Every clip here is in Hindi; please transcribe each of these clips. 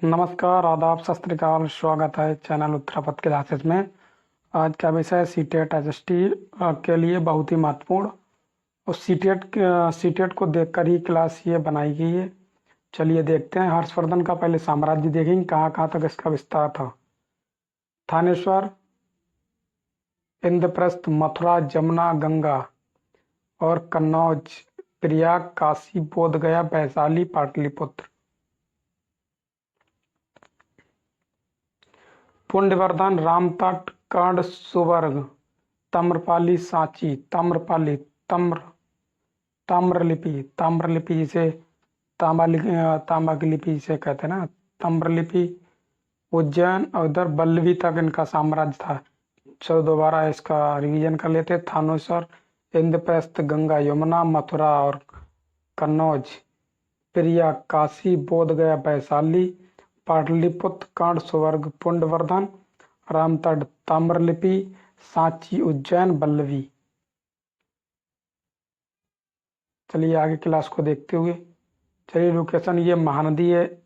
नमस्कार, आदाब, सत श्री अकाल। स्वागत है चैनल उत्तरापथ क्लासेस में। आज का विषय सीटेट एसएसटी के लिए बहुत ही महत्वपूर्ण और सीटेट को देखकर ही क्लास ये बनाई गई है। चलिए देखते हैं। हर्षवर्धन का पहले साम्राज्य देखेंगे, कहाँ कहाँ तक इसका विस्तार था। थानेश्वर, इंद्रप्रस्थ, मथुरा, जमुना, गंगा और कन्नौज, प्रयाग, काशी, बोधगया, वैशाली, पाटलिपुत्र। पुंडवर्धन, रामतट, कर्ण, सुवर्ग, तम्रपाली, सांची, ताम्रपाली, ताम्रलिपि जिसे तांबा की लिपि जिसे कहते हैं ना, ताम्रलिपि। उज्जैन और उधर बल्लवी तक इनका साम्राज्य था। चलो दोबारा इसका रिवीजन कर लेते। थानेश्वर, इंद्रप्रस्थ, गंगा यमुना, मथुरा और कन्नौज, प्रयाग, काशी, बोधगया, वैशाली, पाटलिपुत्र, कर्ण, सुवर्ग, पुंडवर्धन, रामतट, ताम्रलिपि, सांची, उज्जैन, बल्लवी। चलिए आगे क्लास को देखते हुए। चलिए लोकेशन, ये महानदी है,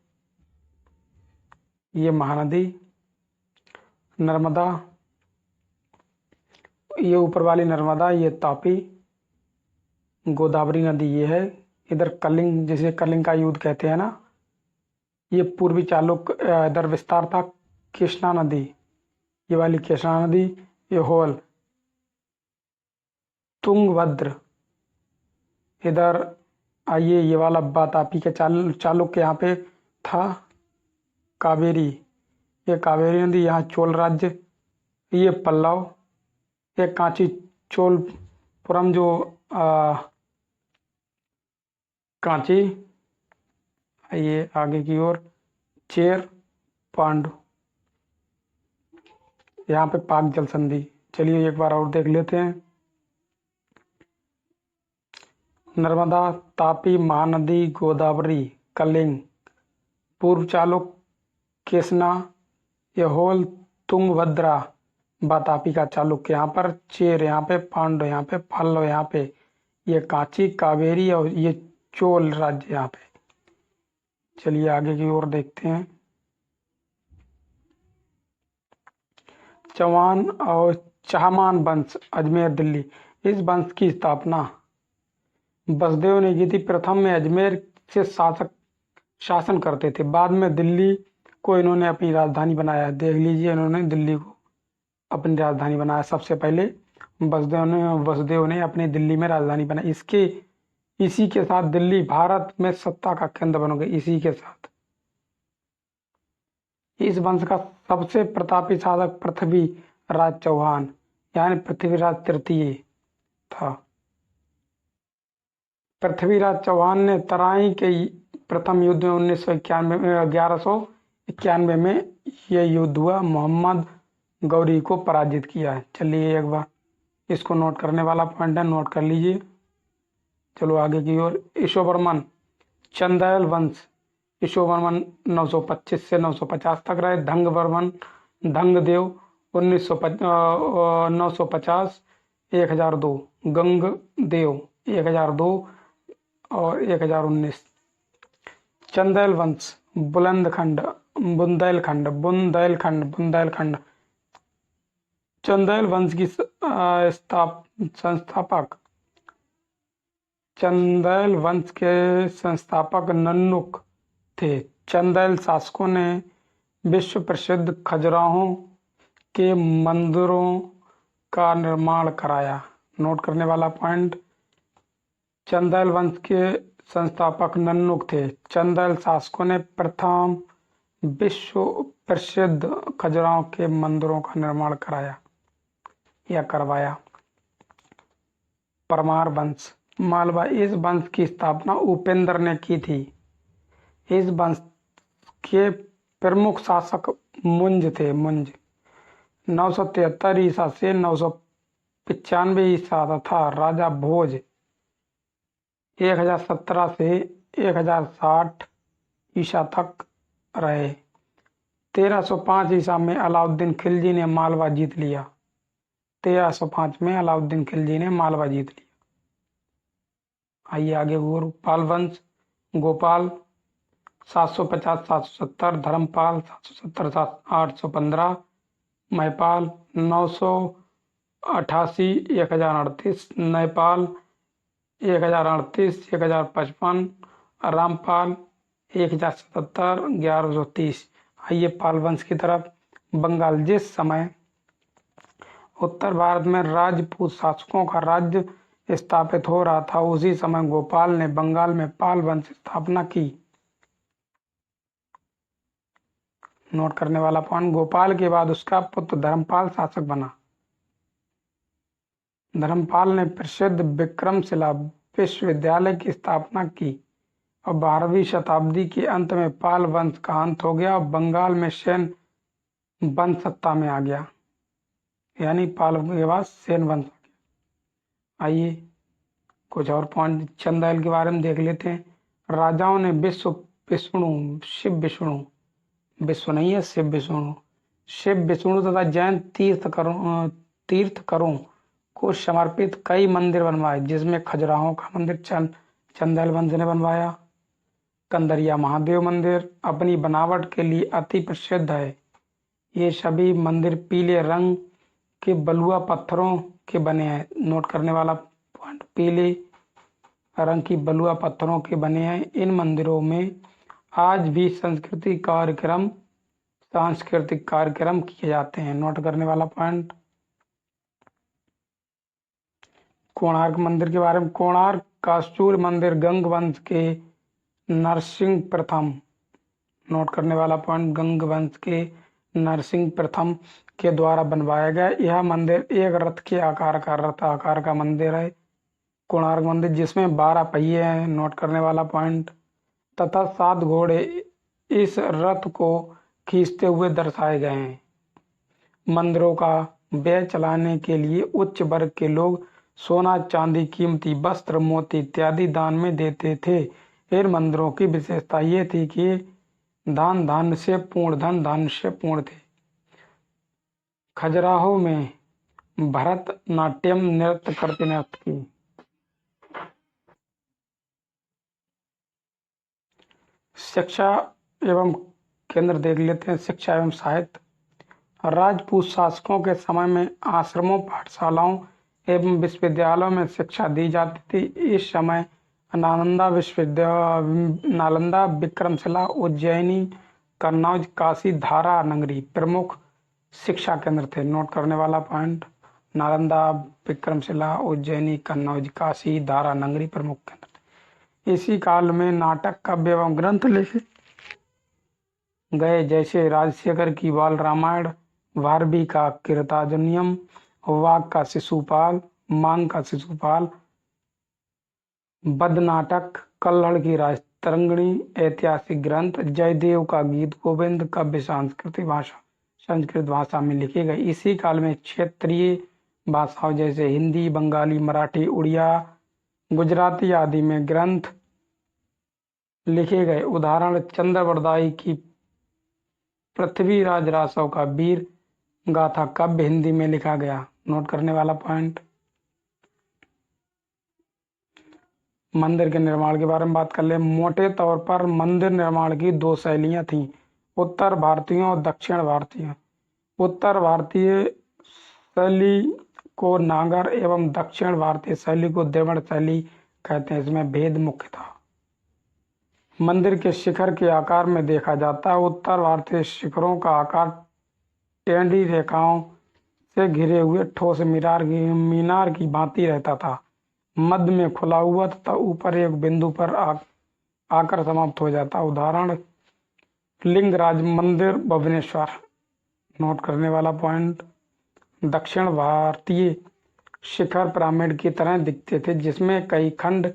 ये महानदी नर्मदा, ये ऊपर वाली नर्मदा, ये तापी, गोदावरी नदी ये है। इधर कलिंग, जिसे कलिंग का युद्ध कहते हैं ना, ये पूर्वी चालुक्य इधर विस्तार था। कृष्णा नदी, ये वाली कृष्णा नदी, ये होल तुंगभद्र। इधर आइए, ये वाला तापी के चालुक्य यहाँ पे था। कावेरी, ये कावेरी नदी, यहाँ चोल राज्य, ये पल्लव, ये कांची चोलपुरम जो कांची। आइए आगे की ओर, चेर, पांडु, यहाँ पे पाक जल संधि। चलिए एक बार और देख लेते हैं। नर्मदा, तापी, महानदी, गोदावरी, कलिंग, पूर्व चालुक्य, कृष्णा, यहोल, तुंगभद्रा, तापी का चालुक्य यहाँ पर, चेर यहाँ पे, पांडव यहाँ पे, पल्लव यहाँ पे, ये कांची, कावेरी और ये चोल राज्य यहाँ पे। चलिए आगे की ओर देखते हैं। चौहान और चाहमान वंश, अजमेर, दिल्ली। इस वंश की स्थापना बसदेव ने की थी। प्रथम में अजमेर से शासन करते थे, बाद में दिल्ली को इन्होंने अपनी राजधानी बनाया। देख लीजिए, इन्होंने दिल्ली को अपनी राजधानी बनाया। सबसे पहले वसुदेव ने अपनी दिल्ली में राजधानी बनाई। इसी के साथ दिल्ली भारत में सत्ता का केंद्र बन गई। इसी के साथ इस वंश का सबसे प्रतापी शासक पृथ्वीराज चौहान, यानी पृथ्वीराज तृतीय था। पृथ्वीराज चौहान ने तराई के प्रथम युद्ध में 1191 में यह युद्ध हुआ। मोहम्मद गौरी को पराजित किया है। चलिए एक बार इसको नोट करने वाला पॉइंट है, नोट कर लीजिए। चलो आगे की ओर। ईशोवर्मन, चंदेल वंश। ईशोवर्मन 925 से 950 तक रहे। धंगदेव 950 1002, गंगदेव 1002 और 1019। चंदेल वंश, बुंदेलखंड। चंदेल वंश की संस्थापक नन्नुक थे। चंदेल शासकों ने विश्व प्रसिद्ध खजुराहो के मंदिरों का निर्माण कराया। नोट करने वाला पॉइंट, चंदेल वंश के संस्थापक नन्नुक थे। चंदेल शासकों ने प्रथम विश्व प्रसिद्ध खजुराहो के मंदिरों का निर्माण कराया या करवाया। परमार वंश, मालवा। इस वंश की स्थापना उपेंद्र ने की थी। इस वंश के प्रमुख शासक मुंज थे। 973 ईसा से 995 ईसा तथा राजा भोज 1017 से 1060 ईसा तक रहे। 1305 ईसा में अलाउद्दीन खिलजी ने मालवा जीत लिया। 1305 में अलाउद्दीन खिलजी ने मालवा जीत लिया। आइए आगे। पाल वंश, गोपाल 750 770, धर्मपाल 770 815, महिपाल 988 1038, नयपाल 1038 1055, रामपाल 1077 1130। आइए पाल वंश की तरफ। बंगाल। जिस समय उत्तर भारत में राजपूत शासकों का राज्य स्थापित हो रहा था, उसी समय गोपाल ने बंगाल में पाल वंश की स्थापना की। नोट करने वाला पॉइंट, गोपाल के बाद उसका पुत्र धर्मपाल शासक बना। धर्मपाल ने प्रसिद्ध विक्रमशिला विश्वविद्यालय की स्थापना की और 12वीं शताब्दी के अंत में पाल वंश का अंत हो गया और बंगाल में सेन वंश सत्ता में आ गया, यानी पाल के बाद सेन वंश आ गया। आइए कुछ और पॉइंट चंदेल के बारे में देख लेते हैं। राजाओं ने शिव विष्णु तथा जैन तीर्थकरों को समर्पित कई मंदिर बनवाए, जिसमें खजुराहो का मंदिर चंदेल वंश ने बनवाया। कंदरिया महादेव मंदिर अपनी बनावट के लिए अति प्रसिद्ध है। ये सभी मंदिर पीले रंग के बलुआ पत्थरों के बने हैं। नोट करने वाला पॉइंट, पीले रंग की बलुआ पत्थरों के बने हैं। इन मंदिरों में आज भी सांस्कृतिक कार्यक्रम किए जाते हैं। नोट करने वाला पॉइंट, कोणार्क मंदिर के बारे में। कोणार्क का सूर्य मंदिर गंग वंश के नरसिंह प्रथम। नोट करने वाला पॉइंट, गंग वंश के नरसिंह प्रथम के द्वारा बनवाया गया। यह मंदिर एक रथ आकार का मंदिर है, कोणार्क मंदिर, जिसमें 12 पहिए हैं। नोट करने वाला पॉइंट, तथा 7 घोड़े इस रथ को खींचते हुए दर्शाए गए हैं। मंदिरों का व्यय चलाने के लिए उच्च वर्ग के लोग सोना, चांदी, कीमती वस्त्र, मोती इत्यादि दान में देते थे। इन मंदिरों की विशेषता ये थी कि धन धान्य से पूर्ण थे। खजुराहो में भरतनाट्यम नृत्य करते नृत्य की। शिक्षा एवं केंद्र देख लेते हैं। शिक्षा एवं साहित्य। राजपूत शासकों के समय में आश्रमों, पाठशालाओं एवं विश्वविद्यालयों में शिक्षा दी जाती थी। इस समय नालंदा, विक्रमशिला, उज्जैनी, कन्नौज, काशी, धारा नगरी प्रमुख शिक्षा केंद्र थे। नोट करने वाला पॉइंट, नालंदा, विक्रमशिला, उज्जैनी, कन्नौज, काशी, धारा नगरी प्रमुख केंद्र थे। इसी काल में नाटक, काव्य एवं ग्रंथ लिखे गए, जैसे राजशेखर की बाल रामायण, भारवी का कीर्तार्जुनीयम, वाग का शिशुपाल, मांग का शिशुपाल, बद नाटक, कल्हड़ की राजतरंगिणी, ऐतिहासिक ग्रंथ, जयदेव का गीत गोविंद, काव्य संस्कृत भाषा में लिखे गए। इसी काल में क्षेत्रीय भाषाओं जैसे हिंदी, बंगाली, मराठी, उड़िया, गुजराती आदि में ग्रंथ लिखे गए। उदाहरण, चंद्रवरदाई की पृथ्वीराज रासव का वीर गाथा काव्य हिंदी में लिखा गया। नोट करने वाला पॉइंट, मंदिर के निर्माण के बारे में बात कर ले। मोटे तौर पर मंदिर निर्माण की 2 शैलियां थीं, उत्तर भारतीयों और दक्षिण भारतीय। उत्तर भारतीय शैली को नागर एवं दक्षिण भारतीय शैली को द्रविड़ शैली कहते हैं। इसमें भेद मुख्य था। मंदिर के शिखर के आकार में देखा जाता है। उत्तर भारतीय शिखरों का आकार टेढ़ी रेखाओं से घिरे हुए ठोस मीनार की भांति रहता था। मध्य में खुला हुआ तथा ऊपर एक बिंदु पर आकर समाप्त हो जाता। उदाहरण, लिंगराज मंदिर, भुवनेश्वर। नोट करने वाला पॉइंट, दक्षिण भारतीय शिखर पिरामिड की तरह दिखते थे, जिसमें कई खंड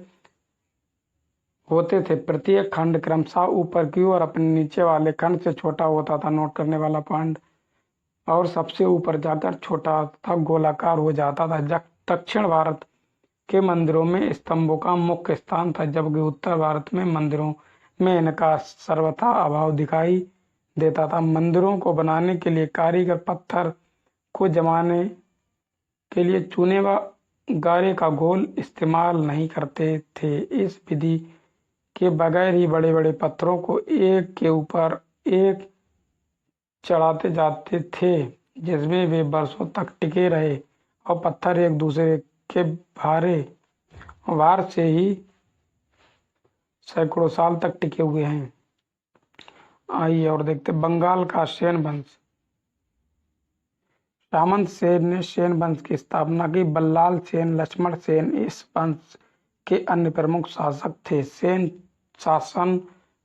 होते थे। प्रत्येक खंड क्रमशः ऊपर की ओर अपने नीचे वाले खंड से छोटा होता था। नोट करने वाला पॉइंट, और सबसे ऊपर जाकर छोटा तथा गोलाकार हो जाता था। दक्षिण भारत के मंदिरों में स्तंभों का मुख्य स्थान था, जबकि उत्तर भारत में मंदिरों में इनका सर्वथा अभाव दिखाई देता था। मंदिरों को बनाने के लिए कारीगर पत्थर को जमाने के लिए चूने व गारे का घोल इस्तेमाल नहीं करते थे। इस विधि के बगैर ही बड़े बड़े पत्थरों को एक के ऊपर एक चढ़ाते जाते थे, जिसमें वे वर्षों तक टिके रहे और पत्थर एक दूसरे के भार से ही सैकड़ों साल तक टिके हुए हैं। आइए और देखते बंगाल का सेन वंश। सामंत सेन ने सेन वंश की स्थापना की। बल्लाल सेन, लक्ष्मण सेन इस वंश के अन्य प्रमुख शासक थे। सेन शासन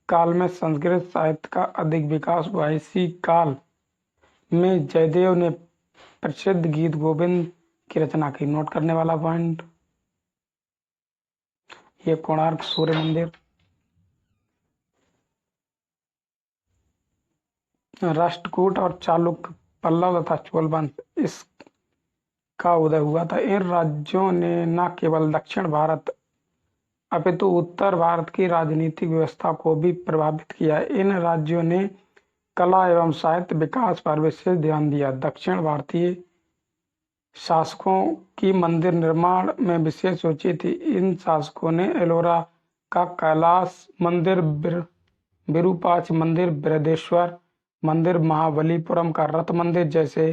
काल में संस्कृत साहित्य का अधिक विकास हुआ। इसी काल में जयदेव ने प्रसिद्ध गीत गोविंद की रचना की। नोट करने वाला पॉइंट, ये कोणार्क सूर्य मंदिर। राष्ट्रकूट और चालुक्य, पल्लव तथा चोल वंश इसका उदय हुआ था। इन राज्यों ने न केवल दक्षिण भारत अपितु उत्तर भारत की राजनीतिक व्यवस्था को भी प्रभावित किया। इन राज्यों ने कला एवं साहित्य विकास पर विशेष ध्यान दिया। दक्षिण भारतीय शासकों की मंदिर निर्माण में विशेष रुचि थी। इन शासकों ने एलोरा का कैलाश मंदिर, विरूपाक्ष मंदिर, बृहदेश्वर मंदिर, महाबलीपुरम का रथ मंदिर जैसे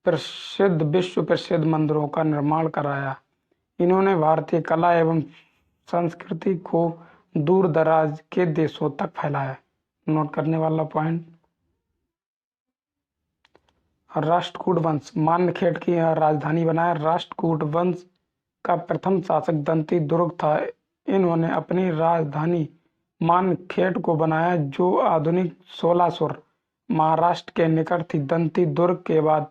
विश्व प्रसिद्ध मंदिरों का निर्माण कराया। इन्होंने भारतीय कला एवं संस्कृति को दूर दराज के देशों तक फैलाया। नोट करने वाला पॉइंट, राष्ट्रकूट वंश मान्यखेड़ की राजधानी बनाया। राष्ट्रकूट वंश का प्रथम शासक दंती दुर्ग था। इन्होंने अपनी राजधानी मान्यखेड़ को बनाया, जो आधुनिक सोलासुर महाराष्ट्र के निकट थी। दंती दुर्ग के बाद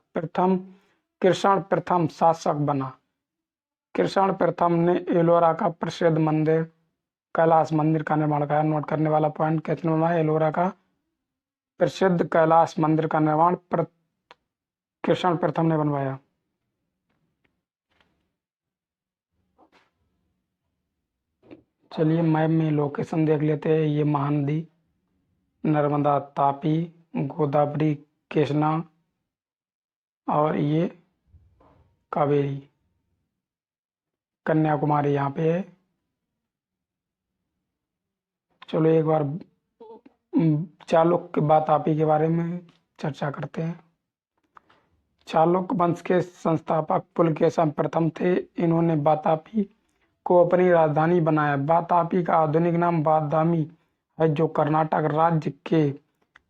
कृष्ण प्रथम शासक बना। कृष्ण प्रथम ने एलोरा का प्रसिद्ध मंदिर कैलाश मंदिर का निर्माण किया। नोट करने वाला पॉइंट, किसने बनाया? एलोरा का प्रसिद्ध कैलाश मंदिर का निर्माण कृष्ण प्रथम ने बनवाया। चलिए मैप में लोकेशन देख लेते हैं। ये महानदी, नर्मदा, तापी, गोदावरी, कृष्णा और ये कावेरी, कन्याकुमारी यहाँ पे है। चलो एक बार चालुक्य वातापी के बारे में चर्चा करते हैं। चालुक्य वंश के संस्थापक पुलकेशन प्रथम थे। इन्होंने वातापी को अपनी राजधानी बनाया। वातापी का आधुनिक नाम बादामी है, जो कर्नाटक राज्य के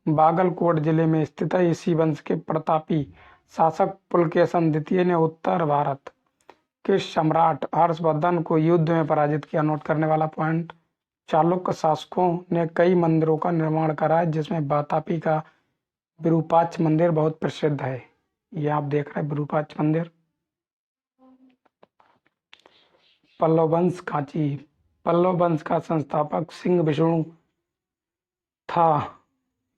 बागलकोट जिले में स्थित है। इसी वंश के प्रतापी शासक पुलकेशन द्वितीय ने उत्तर भारत के सम्राट हर्षवर्धन को युद्ध में पराजित किया। नोट करने वाला पॉइंट, चालुक्य शासकों ने कई मंदिरों का निर्माण करा, जिसमें वातापी का विरूपाक्ष मंदिर बहुत प्रसिद्ध है। ये आप देख रहे हैं विरूपाक्ष मंदिर। पल्लव वंश कांची। पल्लव वंश का संस्थापक सिंह विष्णु था।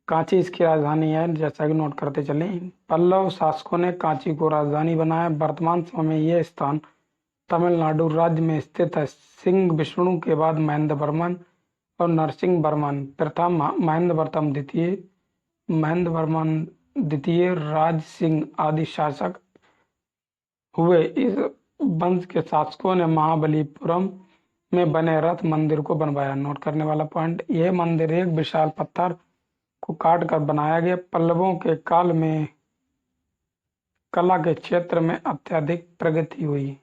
कांची इसकी राजधानी है, जैसा कि नोट करते चले। पल्लव शासकों ने कांची को राजधानी बनाया। वर्तमान समय में यह स्थान तमिलनाडु राज्य में स्थित है। सिंह विष्णु के बाद महेंद्र वर्मन और नरसिंह वर्मन प्रथम, महेंद्र वर्मन द्वितीय, राज सिंह आदि शासक हुए। इस वंश के शासकों ने महाबलीपुरम में बने रथ मंदिर को बनवाया। नोट करने वाला पॉइंट, यह मंदिर एक विशाल पत्थर को काट कर बनाया गया। पल्लवों के काल में कला के क्षेत्र में अत्यधिक प्रगति हुई।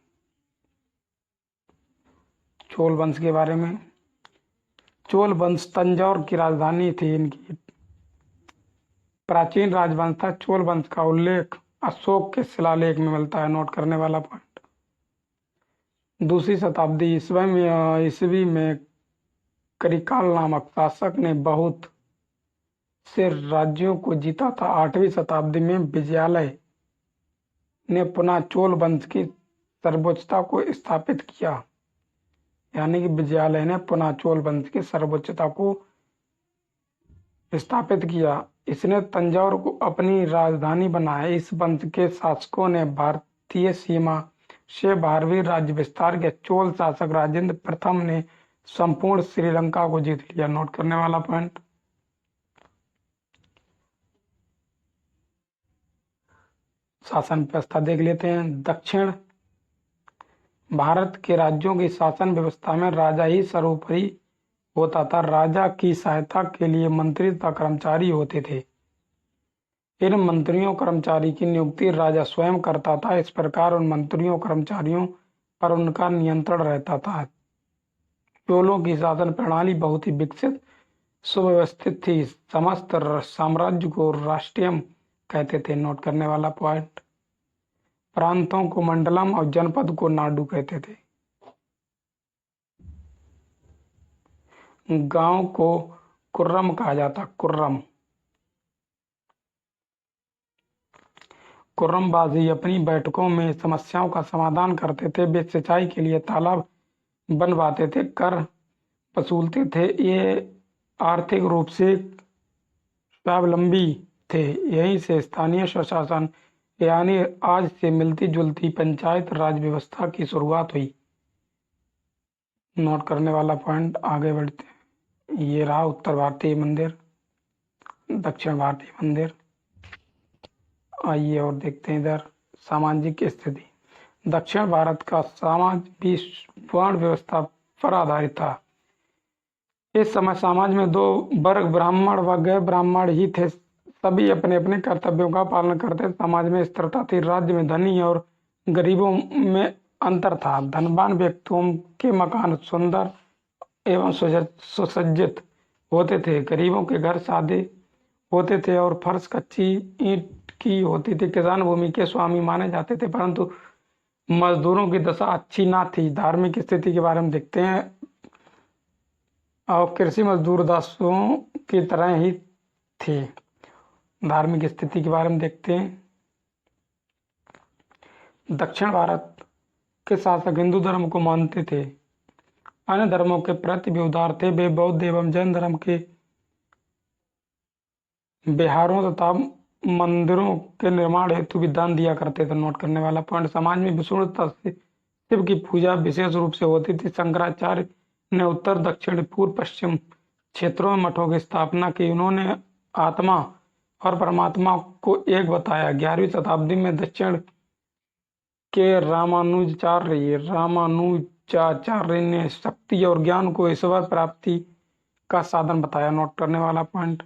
चोल वंश के बारे में, चोल वंश तंजौर की राजधानी थी। इनकी प्राचीन राजवंश था। चोल वंश का उल्लेख अशोक के शिलालेख में मिलता है। नोट करने वाला पॉइंट, 2वीं शताब्दी ईस्वी में करिकाल नामक शासक ने बहुत से राज्यों को जीता था। 8वीं शताब्दी में विजयालय ने पुनः चोल वंश की सर्वोच्चता को स्थापित किया। यानी कि विजयालय ने पुनः चोल वंश की सर्वोच्चता को स्थापित किया। इसने तंजौर को अपनी राजधानी बनाया। इस वंश के शासकों ने भारतीय सीमा से बाहरवी राज्य विस्तार किया। चोल शासक राजेंद्र प्रथम ने संपूर्ण श्रीलंका को जीत लिया। नोट करने वाला पॉइंट, शासन व्यवस्था देख लेते हैं। दक्षिण भारत के राज्यों की शासन व्यवस्था में राजा ही सर्वोपरि होता था। राजा की सहायता के लिए मंत्री तथा कर्मचारी होते थे। इन मंत्रियों कर्मचारी की नियुक्ति राजा स्वयं करता था। इस प्रकार उन मंत्रियों कर्मचारियों पर उनका नियंत्रण रहता था। चोलों की शासन प्रणाली बहुत ही विकसित सुव्यवस्थित थी। समस्त साम्राज्य को राष्ट्रीयम कहते थे। नोट करने वाला पॉइंट। प्रांतों को मंडलम और जनपद को नाडु कहते थे। गांव को कुर्रम कहा जाता। कुर्रम। कुर्रमबाजी अपनी बैठकों में समस्याओं का समाधान करते थे। वे सिंचाई के लिए तालाब बनवाते थे, कर वसूलते थे। ये आर्थिक रूप से स्वावलंबी थे। यहीं से स्थानीय स्वशासन यानी आज से मिलती जुलती पंचायत राज व्यवस्था की शुरुआत हुई। नोट करने वाला पॉइंट। आगे बढ़ते हैं। ये रहा उत्तर भारतीय मंदिर, दक्षिण भारतीय मंदिर। आइए और देखते हैं इधर सामाजिक स्थिति। दक्षिण भारत का समाज भी वर्ण व्यवस्था पर आधारित था। इस समय समाज में दो वर्ग, ब्राह्मण व गैर ब्राह्मण ही थे। सभी अपने अपने कर्तव्यों का पालन करते। समाज में स्थिरता थी। राज्य में धनी और गरीबों में अंतर था। धनवान व्यक्तियों के मकान सुंदर एवं सुसज्जित होते थे। गरीबों के घर सादे होते थे और फर्श कच्ची ईंट की होती थी। किसान भूमि के स्वामी माने जाते थे, परंतु मजदूरों की दशा अच्छी ना थी। धार्मिक स्थिति के बारे में देखते हैं। और कृषि मजदूर दासों की तरह ही थे। धार्मिक स्थिति के बारे में देखते हैं। दक्षिण भारत के शासक हिंदू धर्म को मानते थे। अन्य धर्मों के प्रति भी उदार थे। वे बौद्ध एवं जैन धर्म के विहारों तथा मंदिरों के निर्माण हेतु भी दान दिया करते थे। नोट करने वाला पॉइंट। समाज में विशुद्धता से शिव की पूजा विशेष रूप से होती थी। शंकराचार्य ने उत्तर, दक्षिण, पूर्व, पश्चिम क्षेत्रों में मठों की स्थापना की। उन्होंने आत्मा और परमात्मा को एक बताया। 11वीं शताब्दी में दक्षिण के रामानुजाचार्य ने शक्ति और ज्ञान को ईश्वर प्राप्ति का साधन बताया। नोट करने वाला पॉइंट।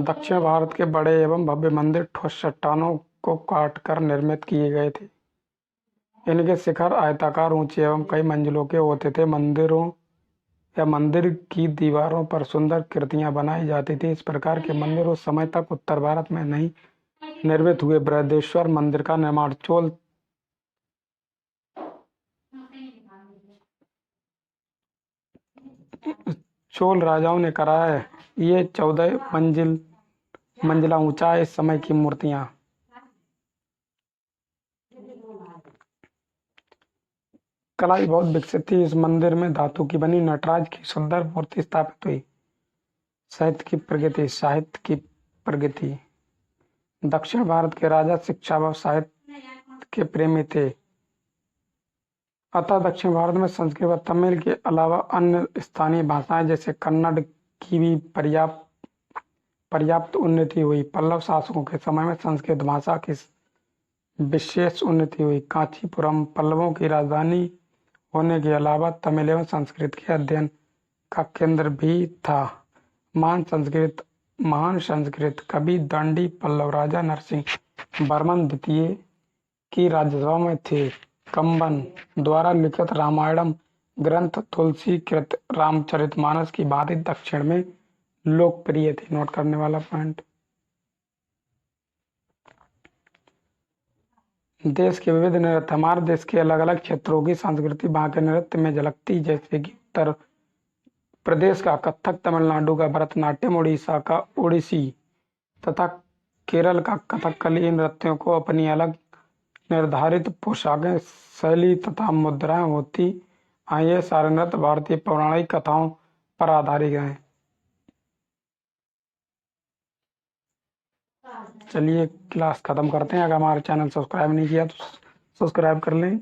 दक्षिण भारत के बड़े एवं भव्य मंदिर ठोस चट्टानों को काटकर निर्मित किए गए थे। इनके शिखर आयताकार, ऊंचे एवं कई मंजिलों के होते थे। मंदिरों या मंदिर की दीवारों पर सुंदर कृतियां बनाई जाती थी। इस प्रकार के मंदिर उस समय तक उत्तर भारत में नहीं निर्मित हुए। बृहदेश्वर मंदिर का निर्माण चोल राजाओं ने कराया है। ये 14 मंजिला ऊंचा है। इस समय की मूर्तियां। कला भी बहुत विकसित थी। इस मंदिर में धातु की बनी नटराज की सुंदर मूर्ति स्थापित हुई। साहित्य की प्रगति। दक्षिण भारत के राजा शिक्षा व साहित्य के प्रेमी थे। अतः दक्षिण भारत में संस्कृत व तमिल के अलावा अन्य स्थानीय भाषाएं जैसे कन्नड़ की भी पर्याप्त उन्नति हुई। पल्लव शासकों के समय में संस्कृत भाषा की विशेष उन्नति हुई। कांचीपुरम पल्लवों की राजधानी होने के अलावा तमिल एवं संस्कृत के अध्ययन का केंद्र भी था। महान संस्कृत कवि दंडी पल्लव राजा नरसिंह वर्मन द्वितीय की राज्यसभा में थे। कंबन द्वारा लिखित रामायणम ग्रंथ तुलसी कृत रामचरितमानस की भांति दक्षिण में लोकप्रिय थी। नोट करने वाला पॉइंट। देश के विविध नृत्य। हमारे देश के अलग अलग क्षेत्रों की संस्कृति वहां के नृत्य में झलकती, जैसे कि उत्तर प्रदेश का कथक, तमिलनाडु का भरतनाट्यम, उड़ीसा का ओडिसी तथा केरल का कथकली। इन नृत्यों को अपनी अलग निर्धारित पोशाकें, शैली तथा मुद्राएं होती आई। ये सारे नृत्य भारतीय पौराणिक कथाओं पर आधारित हैं। चलिए क्लास खत्म करते हैं। अगर हमारा चैनल सब्सक्राइब नहीं किया तो सब्सक्राइब कर लें।